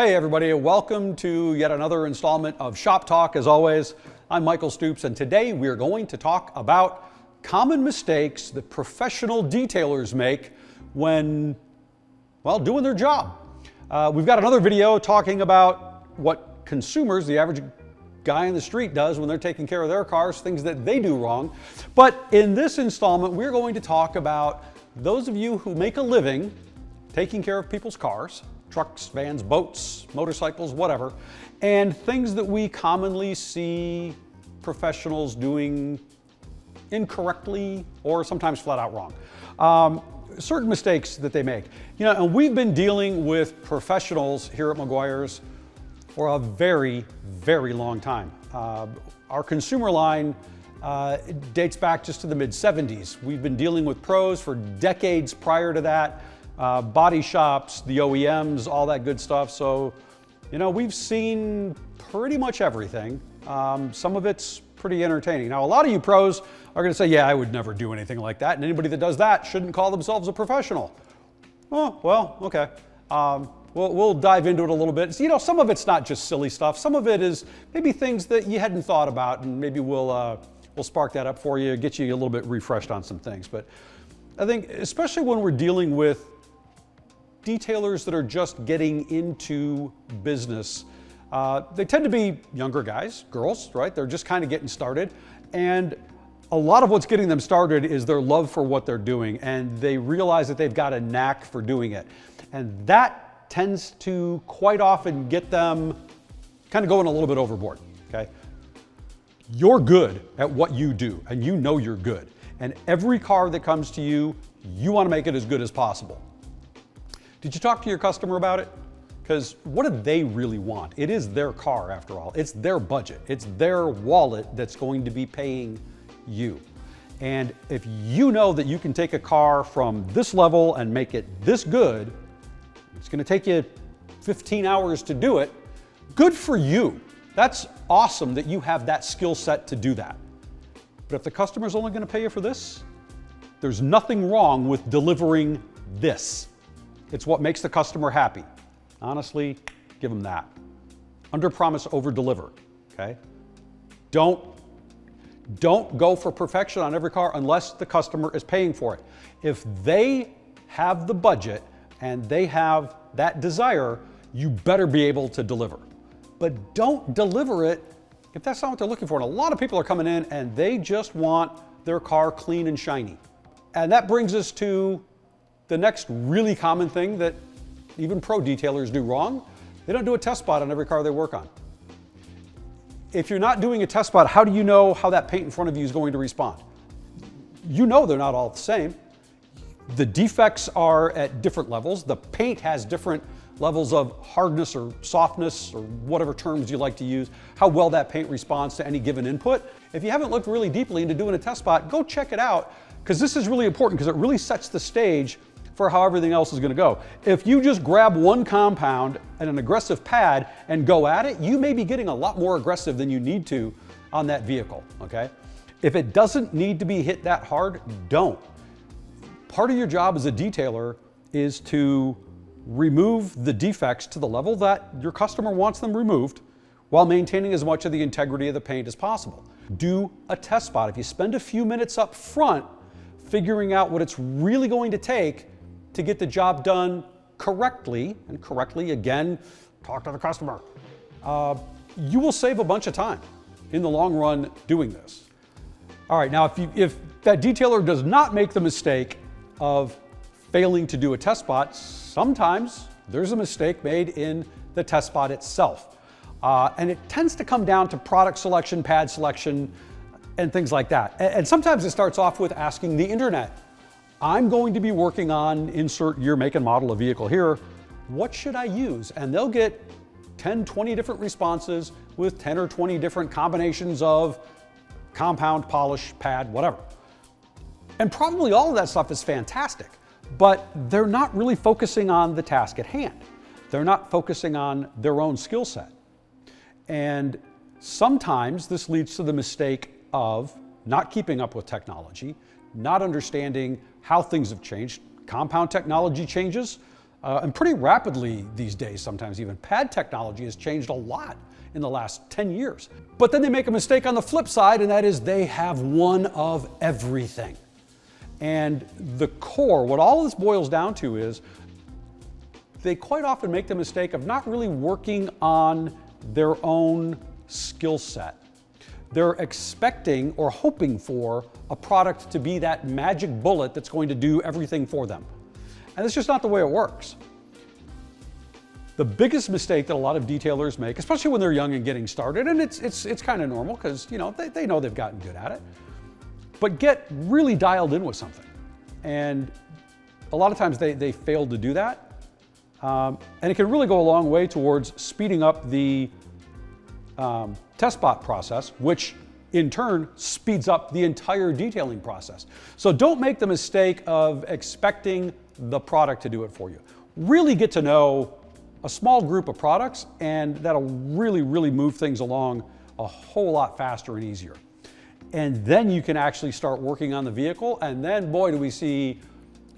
Hey everybody, welcome to yet another installment of Shop Talk. As always, I'm Michael Stoops, and today we're going to talk about common mistakes that professional detailers make when, well, doing their job. We've got another video talking about what consumers, the average guy in the street, does when they're taking care of their cars, things that they do wrong. But in this installment, we're going to talk about those of you who make a living taking care of people's cars, trucks, vans, boats, motorcycles, whatever, and things that we commonly see professionals doing incorrectly or sometimes flat out wrong. Certain mistakes that they make. You know, and we've been dealing with professionals here at Meguiar's for a very, very long time. Our consumer line dates back just to the mid-70s. We've been dealing with pros for decades prior to that. Body shops, the OEMs, all that good stuff. So, you know, we've seen pretty much everything. Some of it's pretty entertaining. Now, a lot of you pros are going to say, yeah, I would never do anything like that. And anybody that does that shouldn't call themselves a professional. Oh, well, okay. We'll dive into it a little bit. So, you know, some of it's not just silly stuff. Some of it is maybe things that you hadn't thought about, and maybe we'll spark that up for you, get you a little bit refreshed on some things. But I think especially when we're dealing with detailers that are just getting into business, they tend to be younger guys, girls, right? They're just kind of getting started. And a lot of what's getting them started is their love for what they're doing, and they realize that they've got a knack for doing it. And that tends to quite often get them kind of going a little bit overboard, okay? You're good at what you do, and you know you're good. And every car that comes to you, you want to make it as good as possible. Did you talk to your customer about it? Because what do they really want? It is their car, after all. It's their budget. It's their wallet that's going to be paying you. And if you know that you can take a car from this level and make it this good, it's going to take you 15 hours to do it, good for you. That's awesome that you have that skill set to do that. But if the customer's only going to pay you for this, there's nothing wrong with delivering this. It's what makes the customer happy. Honestly, give them that. Under promise, over deliver, okay? Don't go for perfection on every car unless the customer is paying for it. If they have the budget and they have that desire, you better be able to deliver. But don't deliver it if that's not what they're looking for. And a lot of people are coming in and they just want their car clean and shiny. And that brings us to the next really common thing that even pro detailers do wrong. They don't do a test spot on every car they work on. If you're not doing a test spot, how do you know how that paint in front of you is going to respond? You know they're not all the same. The defects are at different levels. The paint has different levels of hardness or softness or whatever terms you like to use, how well that paint responds to any given input. If you haven't looked really deeply into doing a test spot, go check it out, because this is really important, because it really sets the stage for how everything else is going to go. If you just grab one compound and an aggressive pad and go at it, you may be getting a lot more aggressive than you need to on that vehicle, okay? If it doesn't need to be hit that hard, don't. Part of your job as a detailer is to remove the defects to the level that your customer wants them removed while maintaining as much of the integrity of the paint as possible. Do a test spot. If you spend a few minutes up front figuring out what it's really going to take to get the job done correctly, and correctly, again, talk to the customer, you will save a bunch of time in the long run doing this. All right, now if that detailer does not make the mistake of failing to do a test spot, sometimes there's a mistake made in the test spot itself. And it tends to come down to product selection, pad selection, and things like that. And sometimes it starts off with asking the internet, I'm going to be working on insert year, make, and model of vehicle here. What should I use? And they'll get 10, 20 different responses with 10 or 20 different combinations of compound, polish, pad, whatever. And probably all of that stuff is fantastic, but they're not really focusing on the task at hand. They're not focusing on their own skill set. And sometimes this leads to the mistake of not keeping up with technology, not understanding how things have changed. Compound technology changes, and pretty rapidly these days sometimes even. Pad technology has changed a lot in the last 10 years. But then they make a mistake on the flip side, and that is they have one of everything. And the core, what all this boils down to is they quite often make the mistake of not really working on their own skill set. They're expecting or hoping for a product to be that magic bullet that's going to do everything for them. And it's just not the way it works. The biggest mistake that a lot of detailers make, especially when they're young and getting started, and it's kind of normal because they know they've gotten good at it, but get really dialed in with something. And a lot of times they fail to do that. And it can really go a long way towards speeding up the test bot process, which in turn speeds up the entire detailing process. So don't make the mistake of expecting the product to do it for you. Really get to know a small group of products, and that'll really, really move things along a whole lot faster and easier. And then you can actually start working on the vehicle, and then boy, do we see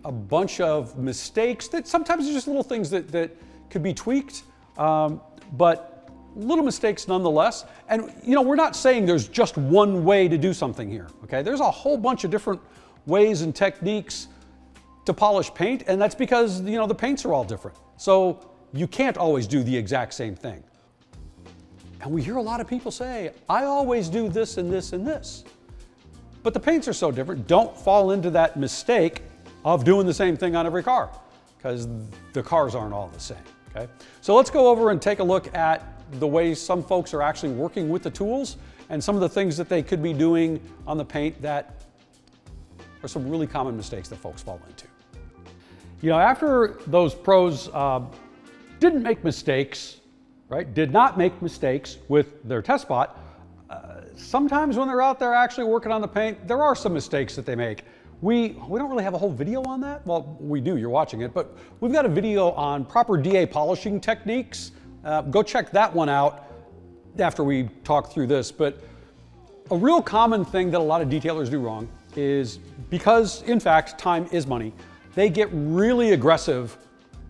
a bunch of mistakes that sometimes are just little things that could be tweaked, but little mistakes nonetheless. And we're not saying there's just one way to do something here, okay? There's a whole bunch of different ways and techniques to polish paint, and that's because the paints are all different. So you can't always do the exact same thing. And we hear a lot of people say, I always do this and this and this. But the paints are so different. Don't fall into that mistake of doing the same thing on every car, because the cars aren't all the same, okay? So let's go over and take a look at the way some folks are actually working with the tools and some of the things that they could be doing on the paint that are some really common mistakes that folks fall into. After those pros didn't make mistakes, right? Did not make mistakes with their test bot. Sometimes when they're out there actually working on the paint, there are some mistakes that they make. We don't really have a whole video on that. Well, we do, you're watching it, but we've got a video on proper DA polishing techniques. Go check that one out after we talk through this. But a real common thing that a lot of detailers do wrong is, because in fact, time is money, they get really aggressive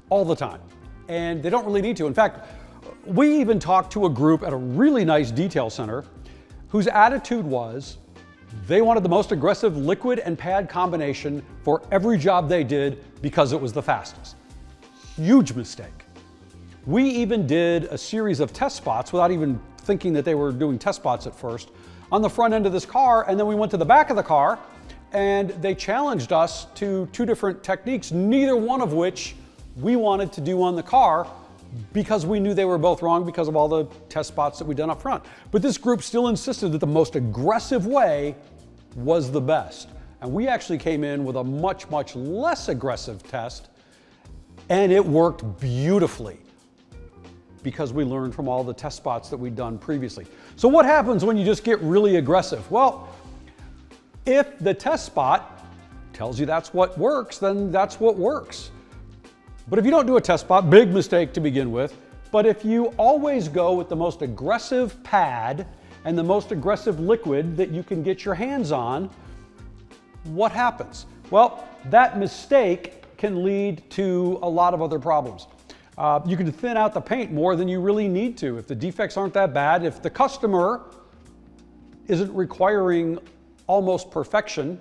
all the time. And they don't really need to. In fact, we even talked to a group at a really nice detail center whose attitude was they wanted the most aggressive liquid and pad combination for every job they did because it was the fastest. Huge mistake. We even did a series of test spots without even thinking that they were doing test spots at first on the front end of this car, and then we went to the back of the car and they challenged us to two different techniques, neither one of which we wanted to do on the car because we knew they were both wrong because of all the test spots that we'd done up front. But this group still insisted that the most aggressive way was the best. And we actually came in with a much, much less aggressive test, and it worked beautifully because we learned from all the test spots that we'd done previously. So what happens when you just get really aggressive? Well, if the test spot tells you that's what works, then that's what works. But if you don't do a test spot, big mistake to begin with. But if you always go with the most aggressive pad and the most aggressive liquid that you can get your hands on, what happens? Well, that mistake can lead to a lot of other problems. You can thin out the paint more than you really need to if the defects aren't that bad. If the customer isn't requiring almost perfection,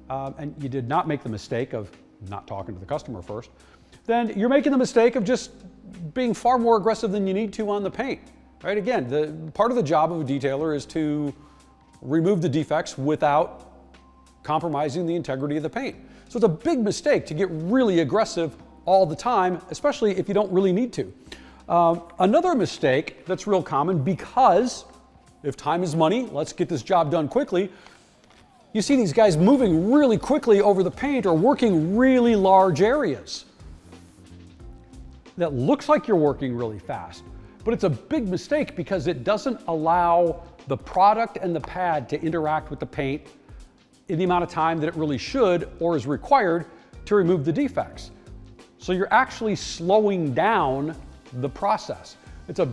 and you did not make the mistake of not talking to the customer first, then you're making the mistake of just being far more aggressive than you need to on the paint, right? Again, part of the job of a detailer is to remove the defects without compromising the integrity of the paint. So it's a big mistake to get really aggressive all the time, especially if you don't really need to. Another mistake that's real common, because if time is money, let's get this job done quickly. You see these guys moving really quickly over the paint or working really large areas. That looks like you're working really fast, but it's a big mistake because it doesn't allow the product and the pad to interact with the paint in the amount of time that it really should or is required to remove the defects. So you're actually slowing down the process. It's a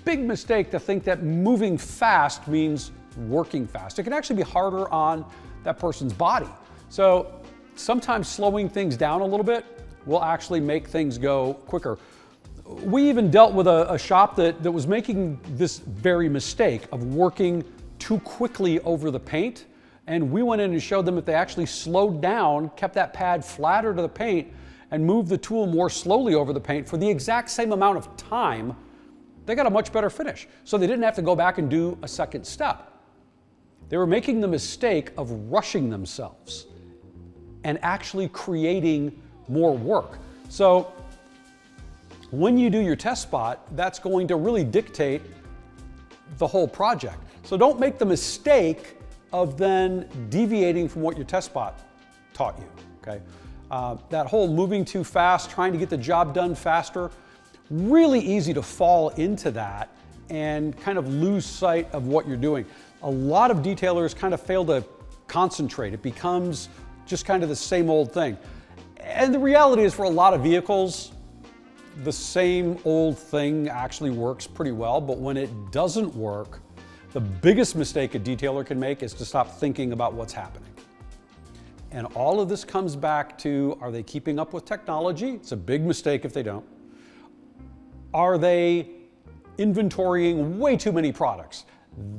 big mistake to think that moving fast means working fast. It can actually be harder on that person's body. So sometimes slowing things down a little bit will actually make things go quicker. We even dealt with a shop that was making this very mistake of working too quickly over the paint. And we went in and showed them if they actually slowed down, kept that pad flatter to the paint, and moved the tool more slowly over the paint for the exact same amount of time, they got a much better finish. So they didn't have to go back and do a second step. They were making the mistake of rushing themselves and actually creating more work. So when you do your test spot, that's going to really dictate the whole project. So don't make the mistake of then deviating from what your test spot taught you, okay? That whole moving too fast, trying to get the job done faster, really easy to fall into that and kind of lose sight of what you're doing. A lot of detailers kind of fail to concentrate. It becomes just kind of the same old thing. And the reality is, for a lot of vehicles, the same old thing actually works pretty well, but when it doesn't work, the biggest mistake a detailer can make is to stop thinking about what's happening. And all of this comes back to, are they keeping up with technology? It's a big mistake if they don't. Are they inventorying way too many products?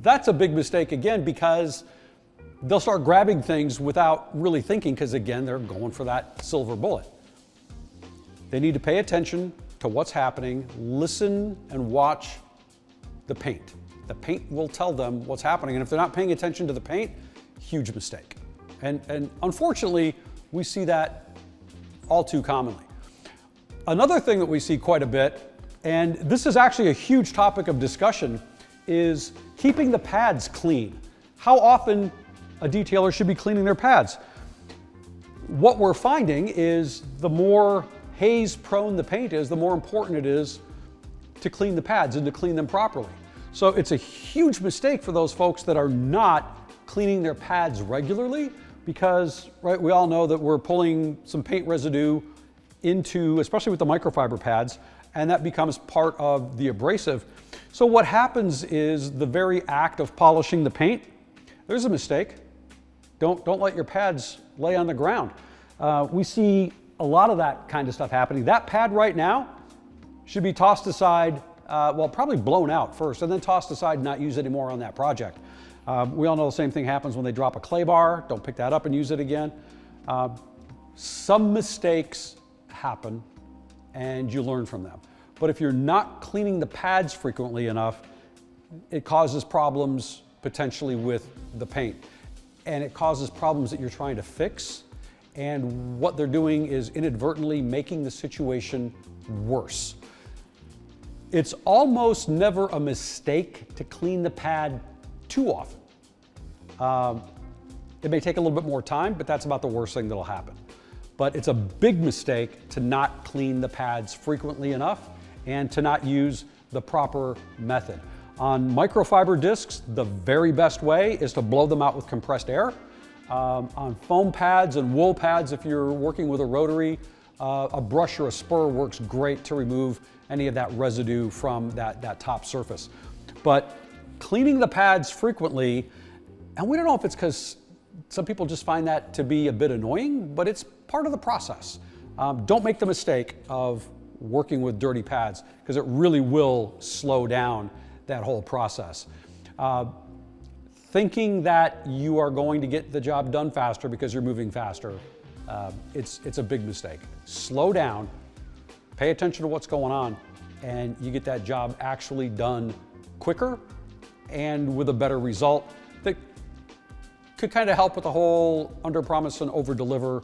That's a big mistake again, because they'll start grabbing things without really thinking, because again, they're going for that silver bullet. They need to pay attention to what's happening, listen and watch the paint. The paint will tell them what's happening, and if they're not paying attention to the paint, huge mistake. And unfortunately, we see that all too commonly. Another thing that we see quite a bit, and this is actually a huge topic of discussion, is keeping the pads clean. How often a detailer should be cleaning their pads? What we're finding is the more haze prone the paint is, the more important it is to clean the pads and to clean them properly. So it's a huge mistake for those folks that are not cleaning their pads regularly, because, right, we all know that we're pulling some paint residue into, especially with the microfiber pads, and that becomes part of the abrasive. So what happens is, the very act of polishing the paint, there's a mistake. Don't let your pads lay on the ground. We see a lot of that kind of stuff happening. That pad right now should be tossed aside, well, probably blown out first, and then tossed aside and not used anymore on that project. We all know the same thing happens when they drop a clay bar. Don't pick that up and use it again. Some mistakes happen and you learn from them. But if you're not cleaning the pads frequently enough, it causes problems potentially with the paint. And it causes problems that you're trying to fix. And what they're doing is inadvertently making the situation worse. It's almost never a mistake to clean the pad too often. It may take a little bit more time, but that's about the worst thing that'll happen. But it's a big mistake to not clean the pads frequently enough and to not use the proper method. On microfiber discs, the very best way is to blow them out with compressed air. On foam pads and wool pads, if you're working with a rotary, a brush or a spur works great to remove any of that residue from that top surface. But cleaning the pads frequently, and we don't know if it's because some people just find that to be a bit annoying, but it's part of the process. Don't make the mistake of working with dirty pads, because it really will slow down that whole process. Thinking that you are going to get the job done faster because you're moving faster, it's a big mistake. Slow down, pay attention to what's going on, and you get that job actually done quicker and with a better result that could kind of help with the whole under-promise and over-deliver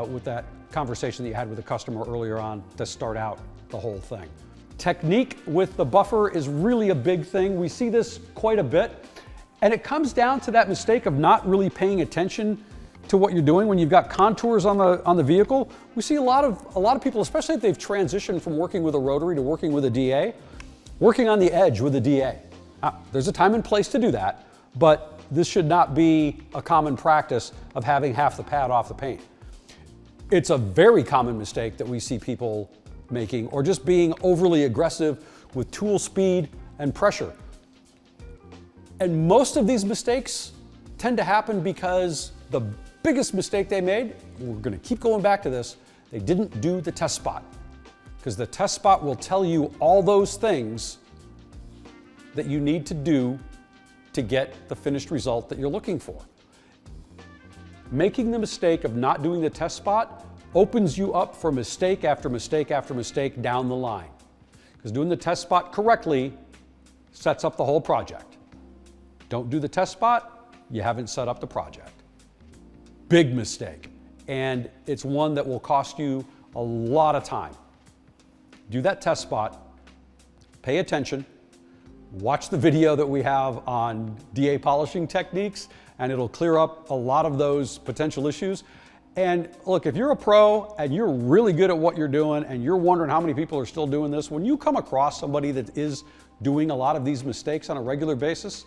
with that conversation that you had with the customer earlier on to start out the whole thing. Technique with the buffer is really a big thing. We see this quite a bit, and it comes down to that mistake of not really paying attention to what you're doing. When you've got contours on the vehicle, we see a lot of people, especially if they've transitioned from working with a rotary to working with a DA, working on the edge with a DA. There's a time and place to do that, but this should not be a common practice of having half the pad off the paint. It's a very common mistake that we see people making, or just being overly aggressive with tool speed and pressure. And most of these mistakes tend to happen because the biggest mistake they made, we're going to keep going back to this, They didn't do the test spot, because the test spot will tell you all those things that you need to do to get the finished result that you're looking for. Making the mistake of not doing the test spot opens you up for mistake after mistake after mistake down the line. Because doing the test spot correctly sets up the whole project. Don't do the test spot, you haven't set up the project. Big mistake. And it's one that will cost you a lot of time. Do that test spot, pay attention, watch the video that we have on DA polishing techniques, and it'll clear up a lot of those potential issues. And look, if you're a pro and you're really good at what you're doing and you're wondering how many people are still doing this, when you come across somebody that is doing a lot of these mistakes on a regular basis,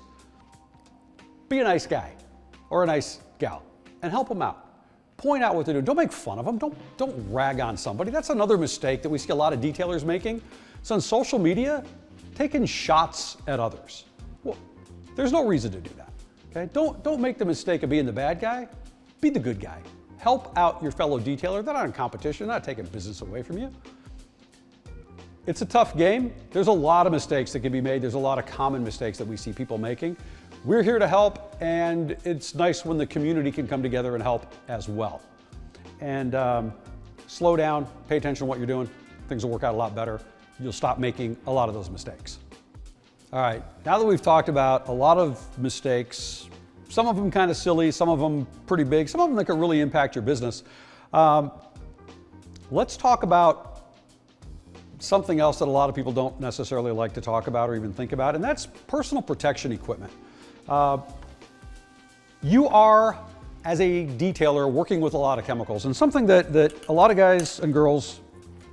be a nice guy or a nice gal and help them out. Point out what they're doing. Don't make fun of them. Don't rag on somebody. That's another mistake that we see a lot of detailers making. It's on social media, taking shots at others. Well, there's no reason to do that. Okay? Don't make the mistake of being the bad guy. Be the good guy. Help out your fellow detailer. They're not in competition. They're not taking business away from you. It's a tough game. There's a lot of mistakes that can be made. There's a lot of common mistakes that we see people making. We're here to help, and it's nice when the community can come together and help as well. And slow down, pay attention to what you're doing. Things will work out a lot better. You'll stop making a lot of those mistakes. All right, now that we've talked about a lot of mistakes, some of them kind of silly, some of them pretty big, some of them that can really impact your business, let's talk about something else that a lot of people don't necessarily like to talk about or even think about, and that's personal protection equipment. You are, as a detailer, working with a lot of chemicals, and something that a lot of guys and girls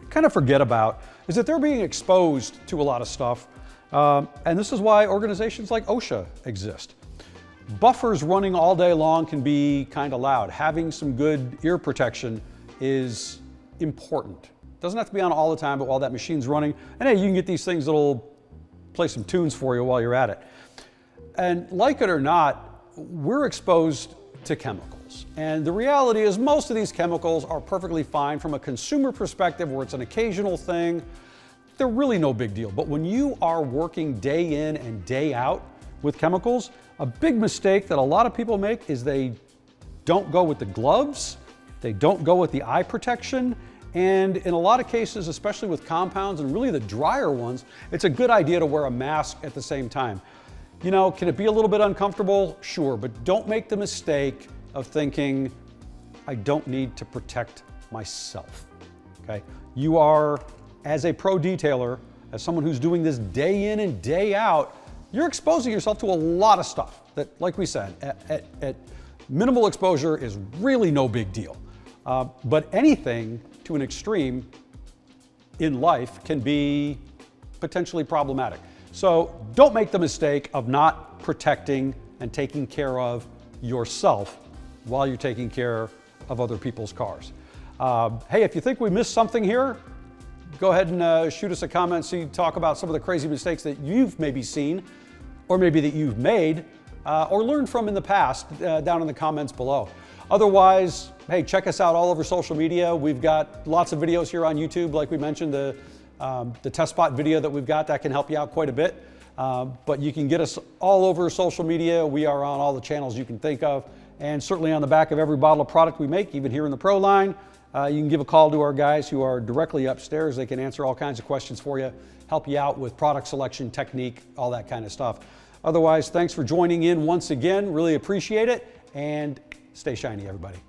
kind of forget about is that they're being exposed to a lot of stuff, and this is why organizations like OSHA exist. Buffers running all day long can be kind of loud. Having some good ear protection is important. Doesn't have to be on all the time, but while that machine's running, and hey, you can get these things that'll play some tunes for you while you're at it. And like it or not, we're exposed to chemicals. And the reality is most of these chemicals are perfectly fine from a consumer perspective where it's an occasional thing. They're really no big deal. But when you are working day in and day out with chemicals, a big mistake that a lot of people make is they don't go with the gloves, they don't go with the eye protection, and in a lot of cases, especially with compounds and really the drier ones, it's a good idea to wear a mask at the same time. You know, can it be a little bit uncomfortable? Sure, but don't make the mistake of thinking, I don't need to protect myself, okay? You are, as a pro detailer, as someone who's doing this day in and day out, you're exposing yourself to a lot of stuff that, like we said, at minimal exposure is really no big deal. But anything to an extreme in life can be potentially problematic. So don't make the mistake of not protecting and taking care of yourself while you're taking care of other people's cars. Hey, if you think we missed something here, go ahead and shoot us a comment so you talk about some of the crazy mistakes that you've maybe seen or maybe that you've made or learned from in the past down in the comments below. Otherwise, hey, check us out all over social media. We've got lots of videos here on YouTube. Like we mentioned, the test spot video that we've got, that can help you out quite a bit. But you can get us all over social media. We are on all the channels you can think of, and certainly on the back of every bottle of product we make, even here in the Pro line. You can give a call to our guys who are directly upstairs. They can answer all kinds of questions for you, help you out with product selection, technique, all that kind of stuff. Otherwise, thanks for joining in once again. Really appreciate it, and stay shiny, everybody.